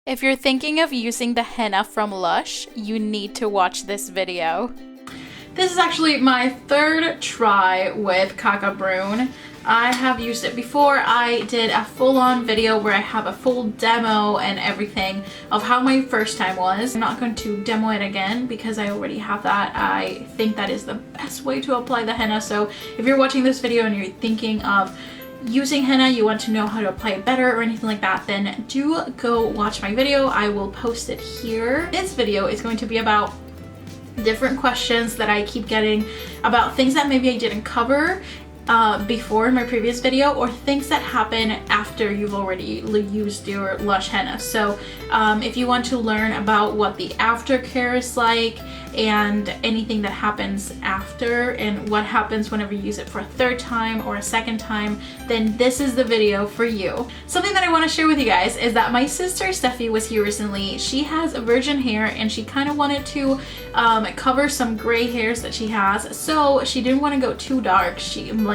If you're thinking of using the henna from Lush, you need to watch this video. This is actually my third try with Caca Brun. I have used it before. I did a full-on video where I have a full demo and everything of how my first time was. I'm not going to demo it again because I already have that. I think that is the best way to apply the henna. So if you're watching this video and you're thinking of using henna, you want to know how to apply it better or anything like that, then do go watch my video. I will post it here. This video is going to be about different questions that I keep getting about things that maybe I didn't cover before in my previous video, or things that happen after you've already used your Lush henna. So if you want to learn about what the aftercare is like and anything that happens after and what happens whenever you use it for a third time or a second time, then this is the video for you. Something that I want to share with you guys is that my sister Steffi was here recently. She has virgin hair and she kind of wanted to cover some gray hairs that she has, so she didn't want to go too dark.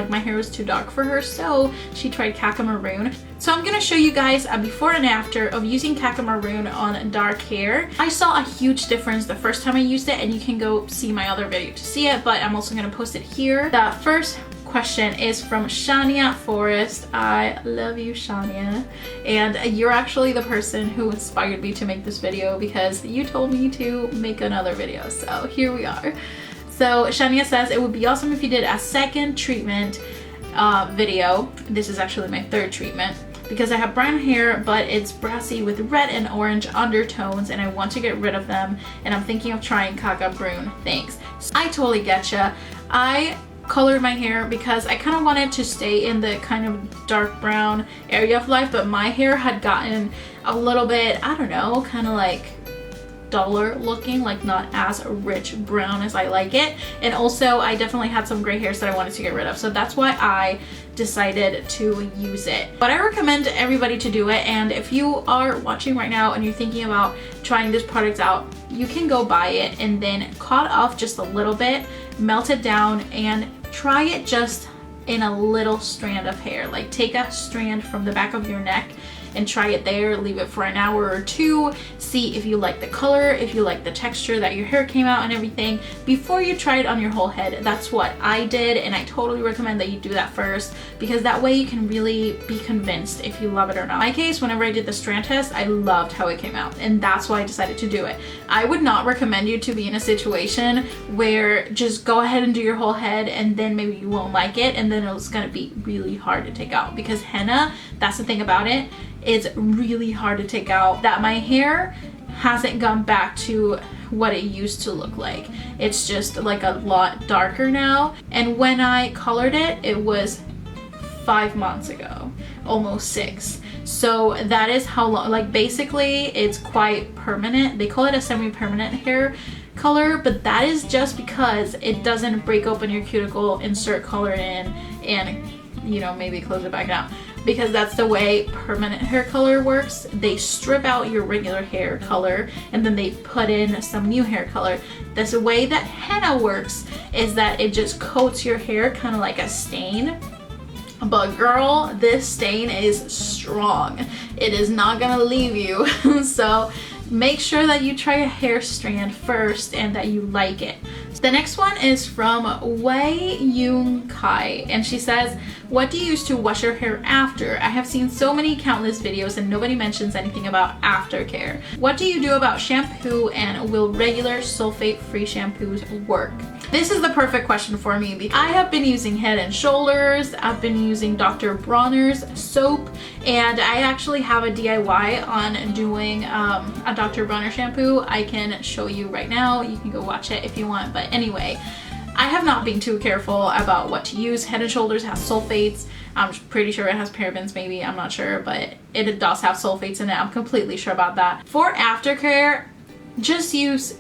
My hair was too dark for her, so she tried Caca Maroon. So I'm gonna show you guys a before and after of using Caca Maroon on dark hair. I saw a huge difference the first time I used it, and you can go see my other video to see it, but I'm also gonna post it here. The first question is from Shania Forrest. I love you, Shania, and you're actually the person who inspired me to make this video because you told me to make another video, so here we are. So Shania says, it would be awesome if you did a second treatment video. This is actually my third treatment because I have brown hair, but it's brassy with red and orange undertones and I want to get rid of them, and I'm thinking of trying Caca Brun. Thanks. I totally getcha. I colored my hair because I kind of wanted to stay in the kind of dark brown area of life, but my hair had gotten a little bit, I don't know, kind of like duller looking, like not as rich brown as I like it. And also I definitely had some gray hairs that I wanted to get rid of, so that's why I decided to use it. But I recommend everybody to do it, and if you are watching right now and you're thinking about trying this product out, you can go buy it and then cut off just a little bit, melt it down, and try it just in a little strand of hair. Like take a strand from the back of your neck and try it there, leave it for an hour or two, see if you like the color, if you like the texture that your hair came out and everything before you try it on your whole head. That's what I did, and I totally recommend that you do that first because that way you can really be convinced if you love it or not. In my case, whenever I did the strand test, I loved how it came out, and that's why I decided to do it. I would not recommend you to be in a situation where just go ahead and do your whole head and then maybe you won't like it and then it's gonna be really hard to take out, because henna, that's the thing about it, it's really hard to take out. That my hair hasn't gone back to what it used to look like. It's just like a lot darker now, and when I colored it, it was 5 months ago, almost 6. So that is how long, like basically it's quite permanent. They call it a semi-permanent hair color, but that is just because it doesn't break open your cuticle, insert color in, and you know, maybe close it back down, because that's the way permanent hair color works. They strip out your regular hair color and then they put in some new hair color. That's the way that henna works, is that it just coats your hair kind of like a stain. But girl, this stain is strong. It is not gonna leave you. So make sure that you try a hair strand first and that you like it. The next one is from Wei Yung Kai, and she says, what do you use to wash your hair after? I have seen so many countless videos and nobody mentions anything about aftercare. What do you do about shampoo, and will regular sulfate-free shampoos work? This is the perfect question for me because I have been using Head and Shoulders, I've been using Dr. Bronner's soap, and I actually have a DIY on doing a Dr. Bronner shampoo. I can show you right now. You can go watch it if you want, but anyway, I have not been too careful about what to use. Head and Shoulders has sulfates. I'm pretty sure it has parabens, maybe, I'm not sure, but it does have sulfates in it. I'm completely sure about that. For aftercare, just use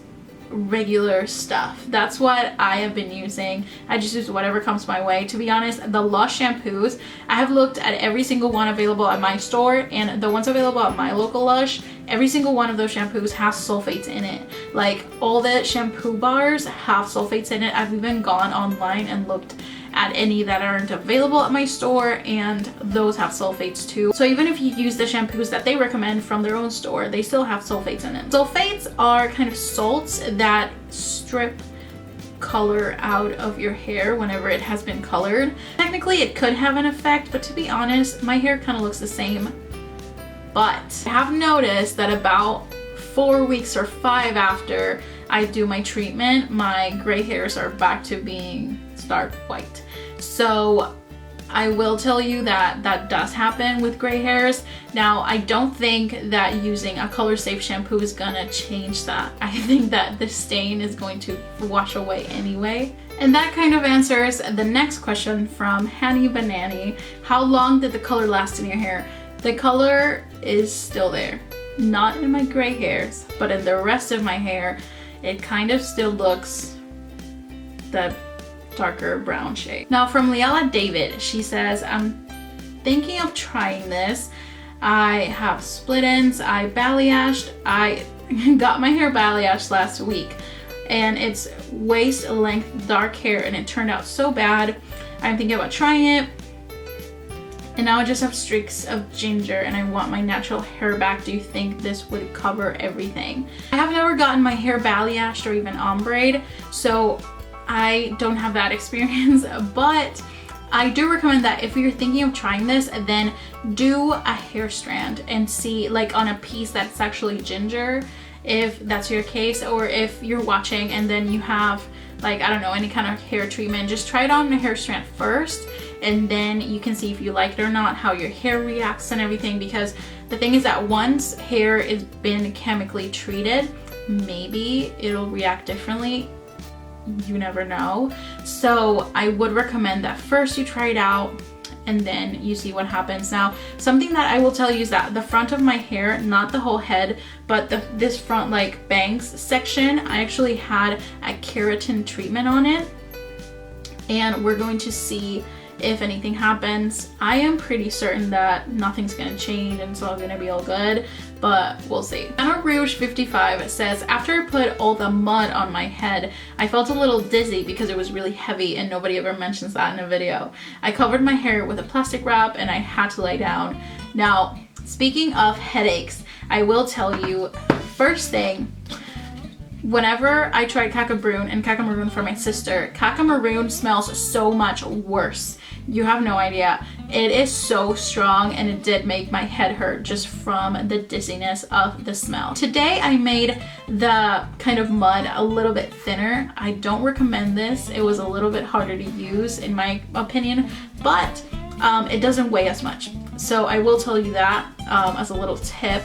regular stuff. That's what I have been using. I just use whatever comes my way. To be honest, the Lush shampoos, I have looked at every single one available at my store, and the ones available at my local Lush, every single one of those shampoos has sulfates in it. Like all the shampoo bars have sulfates in it. I've even gone online and looked at any that aren't available at my store, and those have sulfates too. So even if you use the shampoos that they recommend from their own store, they still have sulfates in them. Sulfates are kind of salts that strip color out of your hair whenever it has been colored. Technically it could have an effect, but to be honest, my hair kind of looks the same. But I have noticed that about 4 weeks or 5 after I do my treatment, my gray hairs are back to being stark white. So I will tell you that that does happen with gray hairs. Now, I don't think that using a color safe shampoo is gonna change that. I think that the stain is going to wash away anyway. And that kind of answers the next question from Hanny Banani. How long did the color last in your hair? The color is still there. Not in my gray hairs, but in the rest of my hair, it kind of still looks the darker brown shade. Now from Liala David, she says, I'm thinking of trying this. I have split ends, I balayaged. I got my hair balayaged last week and it's waist length dark hair and it turned out so bad. I'm thinking about trying it. And now I just have streaks of ginger and I want my natural hair back. Do you think this would cover everything? I have never gotten my hair balayaged or even ombre, so I don't have that experience, but I do recommend that if you're thinking of trying this, then do a hair strand and see, like on a piece that's actually ginger, if that's your case, or if you're watching and then you have, like, I don't know, any kind of hair treatment, just try it on a hair strand first and then you can see if you like it or not, how your hair reacts and everything, because the thing is that once hair is been chemically treated, maybe it'll react differently. You never know. So I would recommend that first you try it out and then you see what happens. Now, something that I will tell you is that the front of my hair, not the whole head, but this front like bangs section, I actually had a keratin treatment on it, and we're going to see if anything happens. I am pretty certain that nothing's gonna change and it's all gonna be all good, but we'll see. Anna Rouge 55 says, after I put all the mud on my head, I felt a little dizzy because it was really heavy and nobody ever mentions that in a video. I covered my hair with a plastic wrap and I had to lie down. Now, speaking of headaches, I will tell you, first thing, whenever I tried Caca Brun and Caca Maroon for my sister, Caca Maroon smells so much worse. You have no idea. It is so strong and it did make my head hurt just from the dizziness of the smell. Today I made the kind of mud a little bit thinner. I don't recommend this. It was a little bit harder to use in my opinion, but it doesn't weigh as much. So I will tell you that as a little tip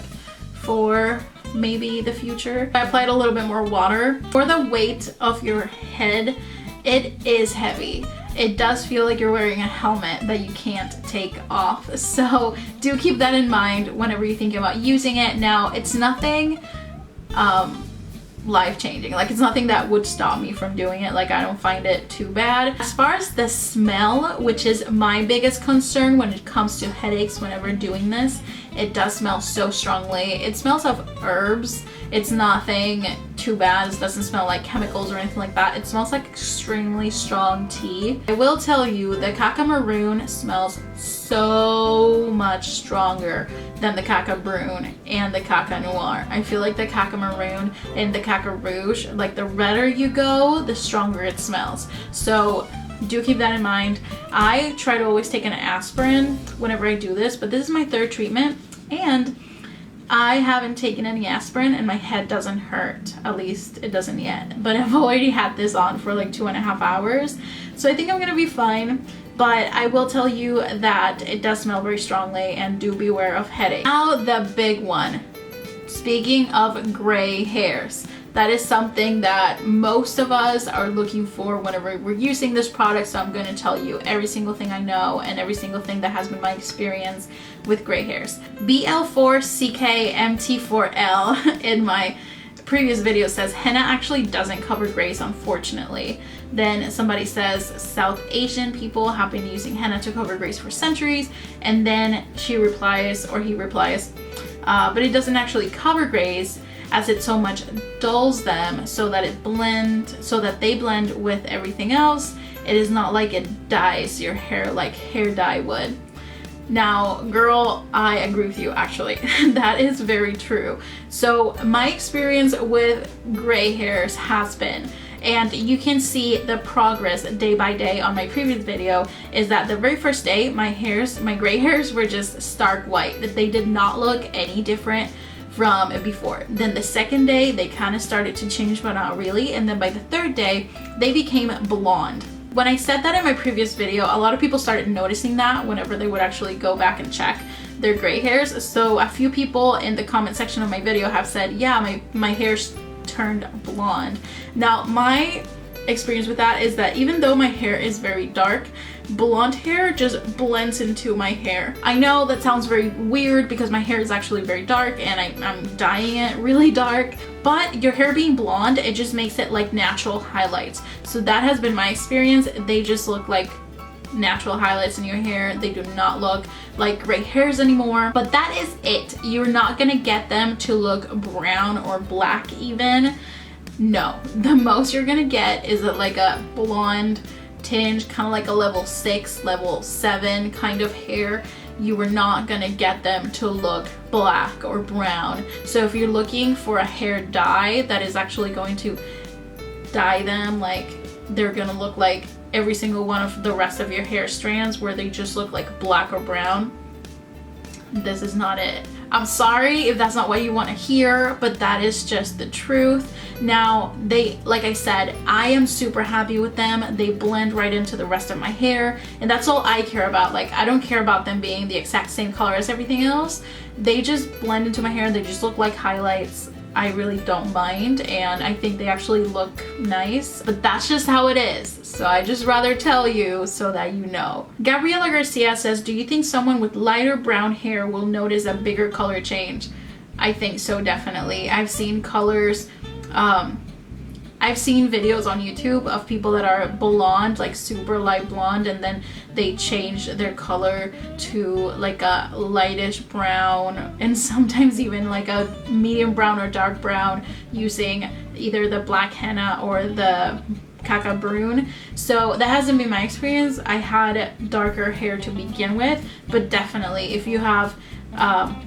for maybe the future. I applied a little bit more water. For the weight of your head, it is heavy. It does feel like you're wearing a helmet that you can't take off. So do keep that in mind whenever you're thinking about using it. Now, it's nothing life-changing. Like, it's nothing that would stop me from doing it. Like, I don't find it too bad. As far as the smell, which is my biggest concern when it comes to headaches whenever doing this, it does smell so strongly. It smells of herbs. It's nothing too bad. It doesn't smell like chemicals or anything like that. It smells like extremely strong tea. I will tell you, the Caca Maroon smells so much stronger than the Caca Brun and the Caca Noir. I feel like the Caca Maroon and the Caca Rouge, like the redder you go, the stronger it smells. So do keep that in mind. I try to always take an aspirin whenever I do this, but this is my third treatment and I haven't taken any aspirin and my head doesn't hurt. At least it doesn't yet. But I've already had this on for like 2.5 hours. So I think I'm gonna be fine. But I will tell you that it does smell very strongly and do beware of headache. Now the big one. Speaking of gray hairs. That is something that most of us are looking for whenever we're using this product, so I'm going to tell you every single thing I know and every single thing that has been my experience with gray hairs. BL4CKMT4L in my previous video says henna actually doesn't cover grays, unfortunately. Then somebody says South Asian people have been using henna to cover grays for centuries, and then she replies, or he replies, but it doesn't actually cover grays, as it so much dulls them so that they blend with everything else, It is not like it dyes your hair like hair dye would. Now, girl, I agree with you actually. That is very true. So my experience with gray hairs has been, and you can see the progress day by day on my previous video, is that the very first day my gray hairs were just stark white. They did not look any different from before. Then the second day they kind of started to change, but not really. And then by the third day they became blonde. When I said that in my previous video, a lot of people started noticing that whenever they would actually go back and check their gray hairs. So a few people in the comment section of my video have said, yeah, my hair's turned blonde. Now, my experience with that is that even though my hair is very dark, blonde hair just blends into my hair. I know that sounds very weird because my hair is actually very dark and I'm dyeing it really dark, but your hair being blonde, it just makes it like natural highlights. So that has been my experience. They just look like natural highlights in your hair. They do not look like gray hairs anymore, but that is it. You're not gonna get them to look brown or black even. No, the most you're gonna get is like a blonde tinge, kind of like a level 6, level 7 kind of hair. You are not gonna get them to look black or brown. So if you're looking for a hair dye that is actually going to dye them like they're gonna look like every single one of the rest of your hair strands where they just look like black or brown, this is not it. I'm sorry if that's not what you want to hear, but that is just the truth. Now, like I said, I am super happy with them. They blend right into the rest of my hair, and that's all I care about. Like, I don't care about them being the exact same color as everything else. They just blend into my hair. They just look like highlights. I really don't mind, and I think they actually look nice, but that's just how it is. So I just rather tell you so that you know. Gabriela Garcia says, do you think someone with lighter brown hair will notice a bigger color change? I think so, definitely. I've seen colors, I've seen videos on YouTube of people that are blonde, like super light blonde, and then they change their color to like a lightish brown, and sometimes even like a medium brown or dark brown using either the black henna or the caca Brun. So that hasn't been my experience. I had darker hair to begin with, but definitely if you have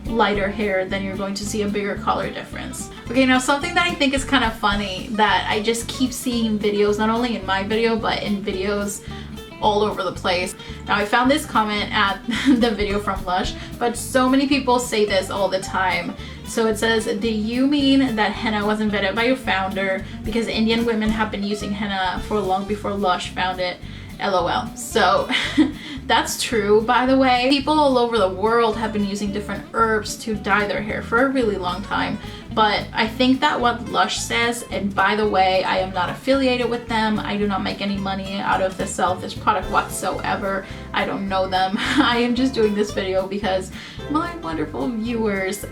lighter hair, then you're going to see a bigger color difference. Okay, now something that I think is kind of funny that I just keep seeing videos, not only in my video, but in videos all over the place. Now, I found this comment at the video from Lush, but so many people say this all the time. So it says, do you mean that henna was invented by your founder because Indian women have been using henna for long before Lush found it? LOL. So that's true, by the way. People all over the world have been using different herbs to dye their hair for a really long time. But I think that what Lush says, and by the way, I am not affiliated with them. I do not make any money out of the sale of this product whatsoever. I don't know them. I am just doing this video because my wonderful viewers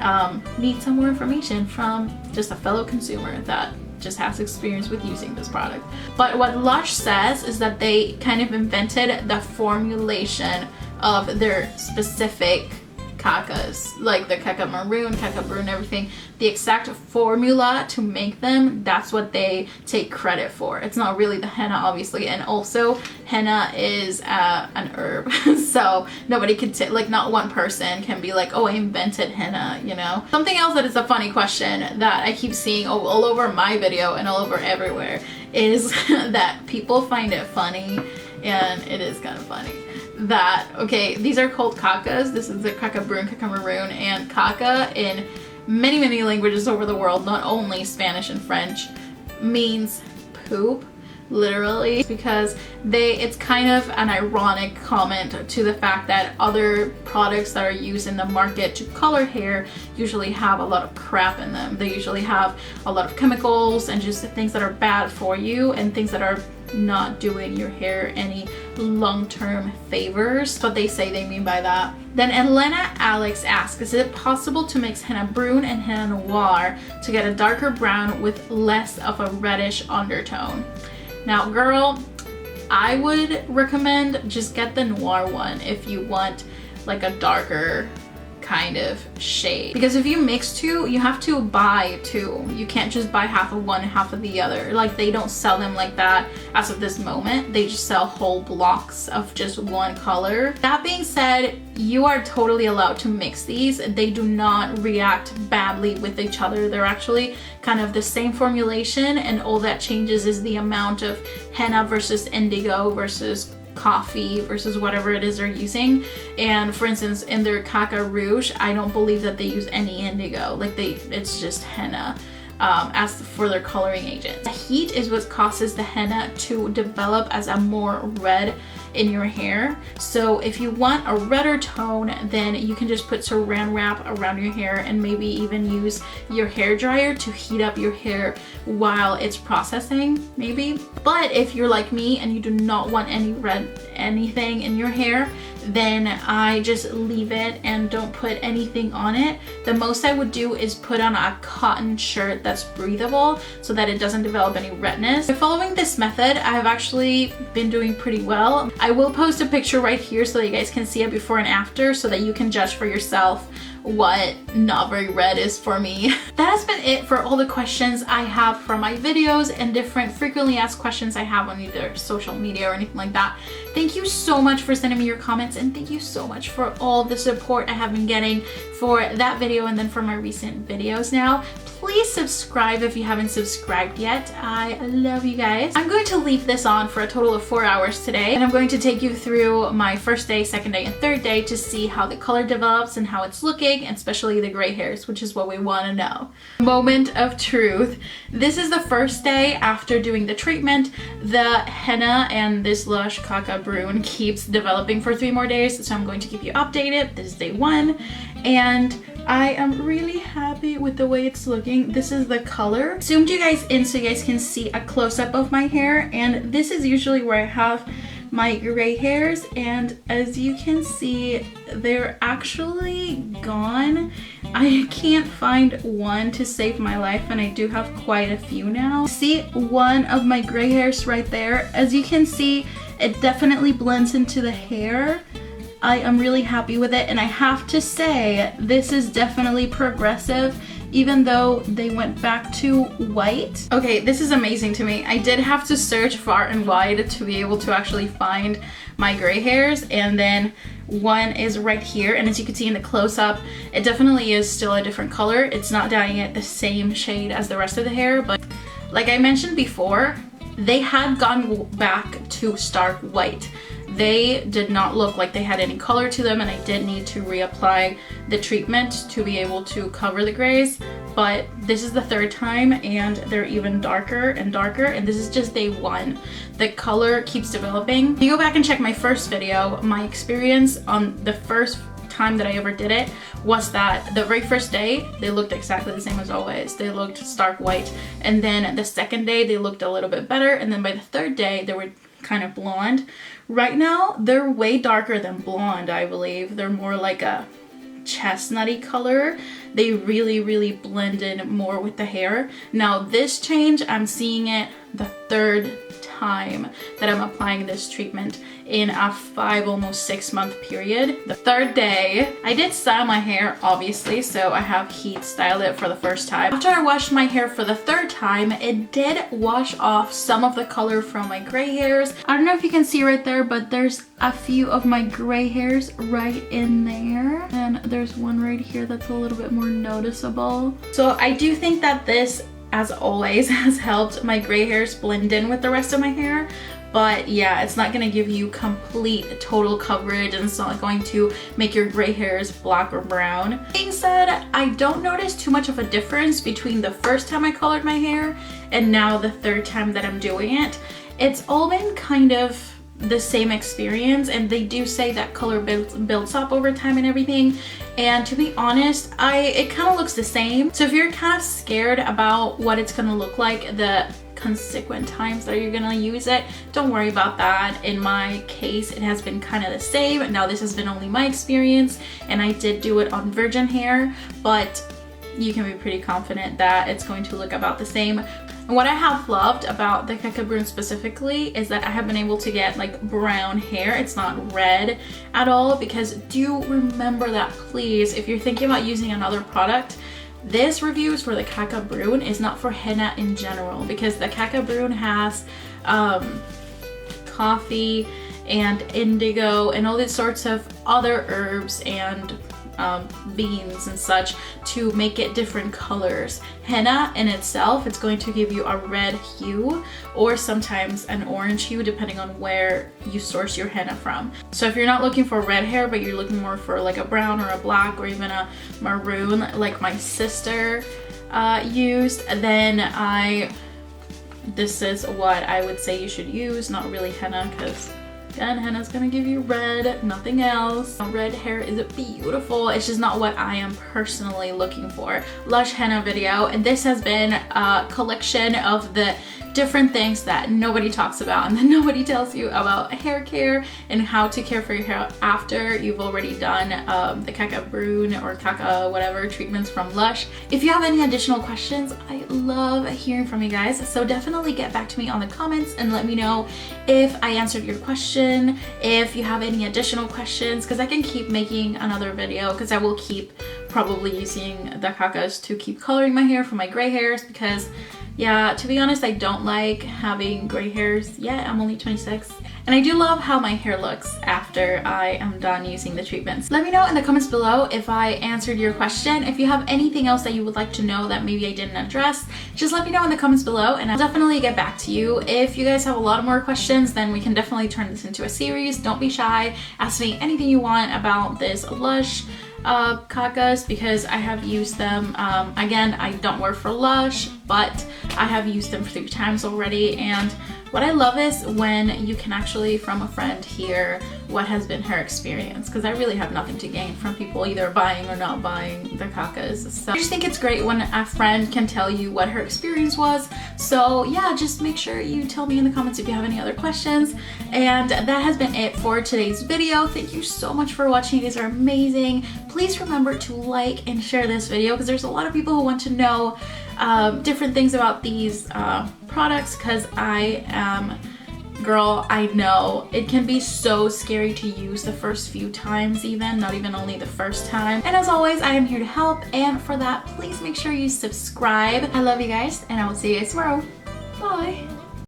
need some more information from just a fellow consumer that just has experience with using this product. But what Lush says is that they kind of invented the formulation of their specific cacas, like the caca maroon, caca brun, everything. The exact formula to make them, that's what they take credit for. It's not really the henna, obviously, and also henna is an herb. So nobody can like, not one person can be like, oh, I invented henna, you know? Something else that is a funny question that I keep seeing all over my video and all over everywhere is that people find it funny, and it is kind of funny, that, okay, these are called cacas. This is the caca brun, caca maroon, and caca in many languages over the world, not only Spanish and French, means poop, literally, because it's kind of an ironic comment to the fact that other products that are used in the market to color hair usually have a lot of crap in them. They usually have a lot of chemicals and just things that are bad for you and things that are not doing your hair any long-term favors, but they say they mean by that. Then Elena Alex asks, is it possible to mix henna brun and henna noir to get a darker brown with less of a reddish undertone? Now, girl, I would recommend just get the noir one if you want like a darker kind of shade. Because if you mix two, you have to buy two. You can't just buy half of one and half of the other. Like, they don't sell them like that as of this moment. They just sell whole blocks of just one color. That being said, you are totally allowed to mix these. They do not react badly with each other. They're actually kind of the same formulation, and all that changes is the amount of henna versus indigo versus coffee versus whatever it is they're using. And for instance, in their Caca Rouge, I don't believe that they use any indigo. Like, it's just henna. As for their coloring agent. The heat is what causes the henna to develop as a more red in your hair. So if you want a redder tone, then you can just put saran wrap around your hair and maybe even use your hair dryer to heat up your hair while it's processing, maybe. But if you're like me and you do not want any red anything in your hair, then I just leave it and don't put anything on it. The most I would do is put on a cotton shirt that's breathable so that it doesn't develop any redness. By following this method, I've actually been doing pretty well. I will post a picture right here so that you guys can see it before and after, so that you can judge for yourself what not very red is for me. That has been it for all the questions I have from my videos and different frequently asked questions I have on either social media or anything like that. Thank you so much for sending me your comments, and thank you so much for all the support I have been getting for that video and then for my recent videos now. Please subscribe if you haven't subscribed yet. I love you guys. I'm going to leave this on for a total of 4 hours today, and I'm going to take you through my first day, second day, and third day to see how the color develops and how it's looking, and especially the gray hairs, which is what we want to know. Moment of truth. This is the first day after doing the treatment. The henna and this LUSH CACA Brun keeps developing for 3 more days, so I'm going to keep you updated. This is day 1, and I am really happy with the way it's looking. This is the color. Zoomed you guys in so you guys can see a close-up of my hair, and this is usually where I have my gray hairs, and as you can see, they're actually gone. I can't find one to save my life, and I do have quite a few now. See one of my gray hairs right there? As you can see, it definitely blends into the hair. I am really happy with it, and I have to say this is definitely progressive, even though they went back to white. Okay, this is amazing to me. I did have to search far and wide to be able to actually find my gray hairs, and then one is right here, and as you can see in the close-up, it definitely is still a different color. It's not dyeing it the same shade as the rest of the hair, but like I mentioned before, they had gone back to stark white. They did not look like they had any color to them, and I did need to reapply the treatment to be able to cover the grays, but this is the 3rd time and they're even darker and darker, and this is just day 1. The color keeps developing. If you go back and check my first video, my experience on the first time that I ever did it was that the very first day they looked exactly the same as always. They looked stark white, and then the second day they looked a little bit better, and then by the 3rd day they were kind of blonde. Right now they're way darker than blonde. I believe they're more like a chestnutty color. They really blend in more with the hair. Now this change, I'm seeing it the 3rd time that I'm applying this treatment in a 5, almost 6 month period. The 3rd day, I did style my hair obviously, so I have heat styled it for the first time. After I washed my hair for the 3rd time, it did wash off some of the color from my gray hairs. I don't know if you can see right there, but there's a few of my gray hairs right in there, and there's one right here that's a little bit more noticeable. So I do think that this, as always, has helped my gray hairs blend in with the rest of my hair. But yeah, it's not gonna give you complete total coverage, and it's not going to make your gray hairs black or brown. That being said, I don't notice too much of a difference between the first time I colored my hair and now the 3rd time that I'm doing it. It's all been kind of the same experience, and they do say that color builds up over time and everything, and to be honest, it kind of looks the same. So if you're kind of scared about what it's gonna look like the consequent times that you're gonna use it, don't worry about that. In my case, it has been kind of the same. Now this has been only my experience, and I did do it on virgin hair, but you can be pretty confident that it's going to look about the same. And what I have loved about the Caca Brun specifically is that I have been able to get like brown hair. It's not red at all, because do remember that, please, if you're thinking about using another product, this review is for the Caca Brun, is not for henna in general, because the Caca Brun has coffee and indigo and all these sorts of other herbs and beans and such to make it different colors. Henna in itself, it's going to give you a red hue or sometimes an orange hue depending on where you source your henna from. So if you're not looking for red hair but you're looking more for like a brown or a black or even a maroon like my sister used, then this is what I would say you should use. Not really henna, because again, henna's gonna give you red, nothing else. Red hair is beautiful. It's just not what I am personally looking for. Lush henna video, and this has been a collection of the different things that nobody talks about and that nobody tells you about hair care and how to care for your hair after you've already done the Caca Brun or Caca whatever treatments from Lush. If you have any additional questions, I love hearing from you guys, so definitely get back to me on the comments and let me know if I answered your question, if you have any additional questions, because I can keep making another video, because I will keep probably using the Cacas to keep coloring my hair for my gray hairs, because yeah, to be honest, I don't like having gray hairs yet. I'm only 26. And I do love how my hair looks after I am done using the treatments. Let me know in the comments below if I answered your question. If you have anything else that you would like to know that maybe I didn't address, just let me know in the comments below and I'll definitely get back to you. If you guys have a lot more questions, then we can definitely turn this into a series. Don't be shy. Ask me anything you want about this Lush Cacas, because I have used them. Again, I don't work for Lush, but I have used them 3 times already, and what I love is when you can actually from a friend hear what has been her experience, because I really have nothing to gain from people either buying or not buying the Cacas. So I just think it's great when a friend can tell you what her experience was. So yeah, just make sure you tell me in the comments if you have any other questions. And that has been it for today's video. Thank you so much for watching. You guys are amazing. Please remember to like and share this video, because there's a lot of people who want to know different things about these products, because I am, girl, I know it can be so scary to use the first few times, even not even only the first time. And as always, I am here to help, and for that, please make sure you subscribe. I love you guys, and I will see you guys tomorrow. Bye.